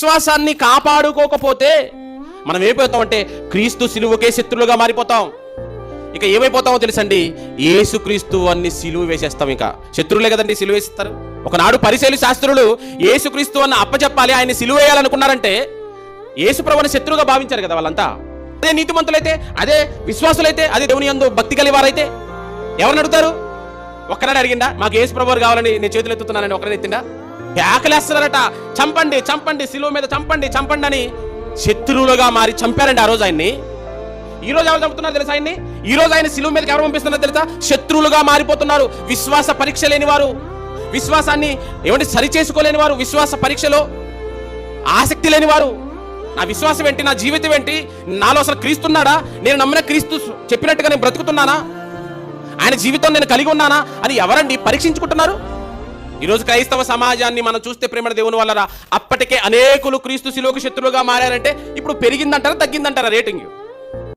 విశ్వాసాన్ని కాపాడుకోకపోతే మనం ఏమైపోతామంటే క్రీస్తు సిలువకే శత్రులుగా మారిపోతాం. ఇక ఏమైపోతామో తెలుసండి, యేసుక్రీస్తు అన్ని సిలువ వేసేస్తాం. ఇక శత్రువులే కదండి సిలువ వేస్తారు. ఒకనాడు పరిసయ్యులు శాస్త్రులు యేసుక్రీస్తు అన్న అప్పచెప్పాలి, ఆయన సిలువ వేయాలనుకున్నారంటే యేసుప్రభుని శత్రువుగా భావించారు కదా వాళ్ళంతా. అదే నీతిమంతులైతే, అదే విశ్వాసులైతే, అదే దేవుని యందు భక్తి కలివారైతే ఎవరిని అడుగుతారు? ఒక్కనాడు అడిగిందా మాకు యేసుప్రభు కావాలని నేను చేతులు ఎత్తుతున్నానని ఒక్కరిని ఎత్తిండా? ఆకలేస్తున్నారట, చంపండి చంపండి, సిలువ మీద చంపండి చంపండి అని శత్రువులుగా మారి చంపారండి ఆ రోజు ఆయన్ని. ఈ రోజు ఎవరు చంపుతున్నారు తెలుసా ఆయన్ని? ఈ రోజు ఆయన సిలువ మీదకి ఎవరు పంపిస్తున్నారు తెలుసా? శత్రువులుగా మారిపోతున్నారు. విశ్వాస పరీక్ష లేని వారు, విశ్వాసాన్ని ఏమంటే సరి చేసుకోలేని వారు, విశ్వాస పరీక్షలో ఆసక్తి లేని వారు. నా విశ్వాసం ఏంటి, నా జీవితం ఏంటి, నాలో అసలు క్రీస్తున్నాడా, నేను నమ్మిన క్రీస్తు చెప్పినట్టుగా నేను బ్రతుకుతున్నానా, ఆయన జీవితం నేను కలిగి ఉన్నానా అని ఎవరండి పరీక్షించుకుంటున్నారు? ఈరోజు క్రైస్తవ సమాజాన్ని మనం చూస్తే ప్రేమ దేవుని వల్ల అప్పటికే అనేకులు క్రీస్తు శిలువకు శత్రువులుగా మారారంటే ఇప్పుడు పెరిగిందంటారా తగ్గిందంటారా రేటింగ్?